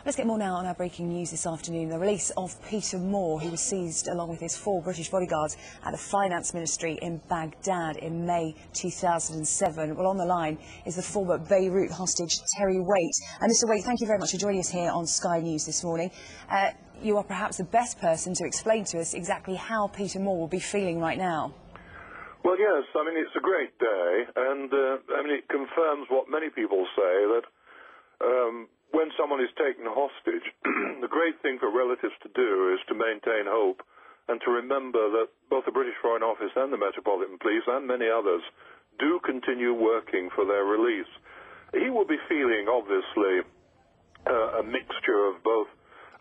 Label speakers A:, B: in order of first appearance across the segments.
A: Let's get more now on our breaking news this afternoon. The release of Peter Moore, who was seized along with his 4 British bodyguards at the Finance Ministry in Baghdad in May 2007. Well, on the line is the former Beirut hostage, Terry Waite. And Mr. Waite, thank you very much for joining us here on Sky News this morning. You are perhaps the best person to explain to us exactly how Peter Moore will be feeling right now.
B: Well, yes, I mean, it's a great day, and I mean, it confirms what many people say, that when someone is taken hostage, the great thing for relatives to do is to maintain hope and to remember that both the British Foreign Office and the Metropolitan Police and many others do continue working for their release. He will be feeling, obviously, a mixture of both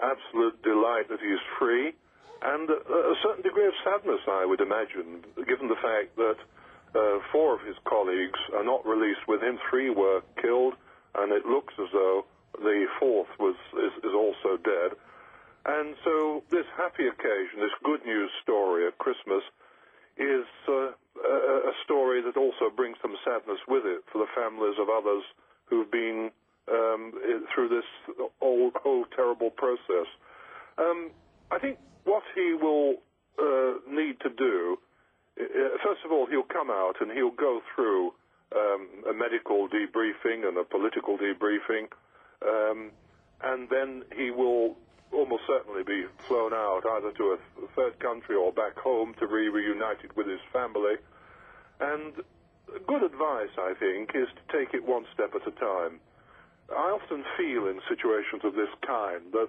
B: absolute delight that he's free and a certain degree of sadness, I would imagine, given the fact that 4 of his colleagues are not released with him. 3 were killed, and it looks as though the 4th is also dead. And so this happy occasion, this good news story at Christmas, is a story that also brings some sadness with it for the families of others who've been through this whole terrible process. I think what he will need to do, first of all, he'll come out and he'll go through a medical debriefing and a political debriefing, and then he will almost certainly be flown out either to a third country or back home to be reunited with his family. And good advice, I think, is to take it one step at a time. I often feel in situations of this kind that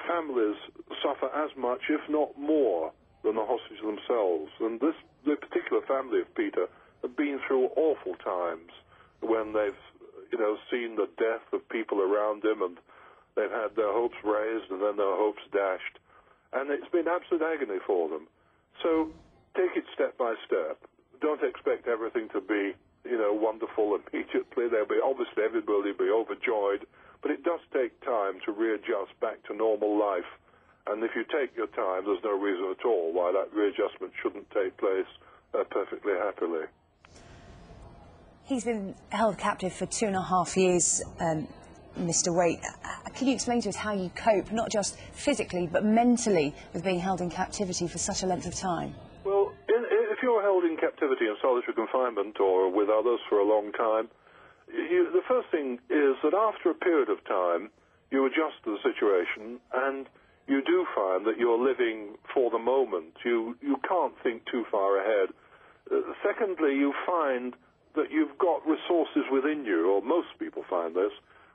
B: families suffer as much, if not more, than the hostages themselves. And the particular family of Peter have been through awful times when they've, seen the death of people around him, and they've had their hopes raised and then their hopes dashed. And it's been absolute agony for them. So take it step by step. Don't expect everything to be, wonderful immediately. Obviously, everybody will be overjoyed, but it does take time to readjust back to normal life. And if you take your time, there's no reason at all why that readjustment shouldn't take place perfectly happily.
A: He's been held captive for 2.5 years, Mr. Waite. Can you explain to us how you cope, not just physically, but mentally, with being held in captivity for such a length of time?
B: Well, if you're held in captivity in solitary confinement or with others for a long time, the first thing is that after a period of time, you adjust to the situation, and you do find that you're living for the moment. You can't think too far ahead. Secondly, you find that you've got resources within you, or most people find this,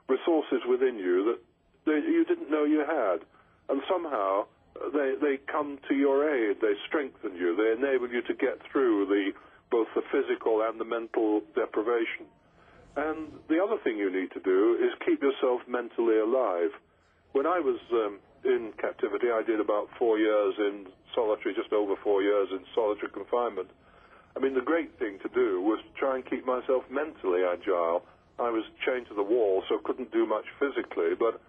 B: resources within you that you didn't know you had. And somehow they come to your aid, they strengthen you, they enable you to get through both the physical and the mental deprivation. And the other thing you need to do is keep yourself mentally alive. When I was in captivity, I did about 4 years in solitary, just over 4 years in solitary confinement. I mean, the great thing to do was to try and keep myself mentally agile. I was chained to the wall, so couldn't do much physically, but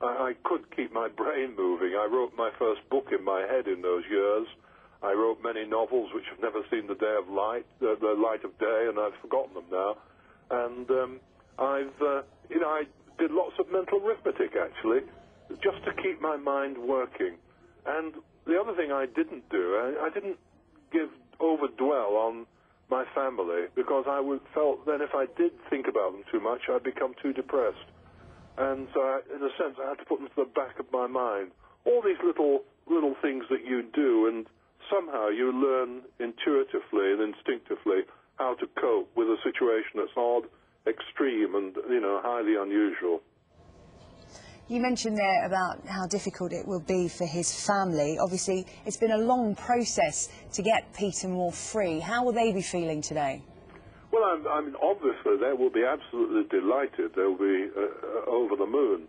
B: I could keep my brain moving. I wrote my first book in my head in those years. I wrote many novels which have never seen the day of light, the light of day, and I've forgotten them now. And I did lots of mental arithmetic, actually, just to keep my mind working. And the other thing I didn't do, I didn't overdwell on my family, because I felt then if I did think about them too much, I'd become too depressed. And so, in a sense, I had to put them to the back of my mind. All these little things that you do, and somehow you learn intuitively and instinctively how to cope with a situation that's odd, extreme, and highly unusual.
A: You mentioned there about how difficult it will be for his family. Obviously, it's been a long process to get Peter Moore free. How will they be feeling today?
B: Well, I mean, obviously, they will be absolutely delighted. They'll be over the moon.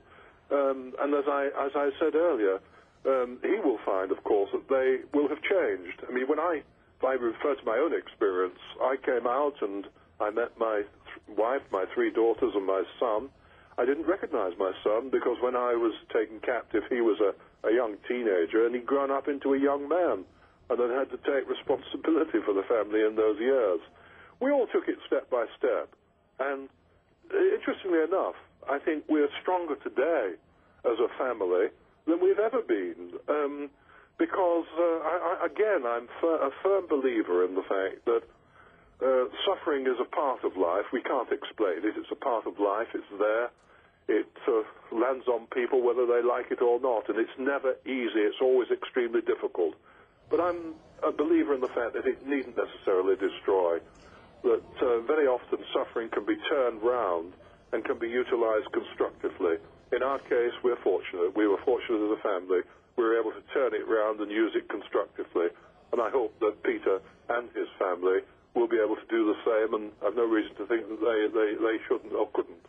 B: And as I said earlier, he will find, of course, that they will have changed. I mean, if I refer to my own experience, I came out and I met my wife, my 3 daughters, and my son. I didn't recognize my son because when I was taken captive, he was a young teenager, and he'd grown up into a young man, and then had to take responsibility for the family in those years. We all took it step by step, and interestingly enough, I think we're stronger today as a family than we've ever been. Because, again, I'm a firm believer in the fact that suffering is a part of life. We can't explain it. It's a part of life. It's there. It lands on people whether they like it or not, and it's never easy. It's always extremely difficult. But I'm a believer in the fact that it needn't necessarily destroy, that very often suffering can be turned round and can be utilized constructively. In our case, we're fortunate. We were fortunate as a family. We were able to turn it round and use it constructively. And I hope that Peter and his family will be able to do the same, and I've no reason to think that they shouldn't or couldn't.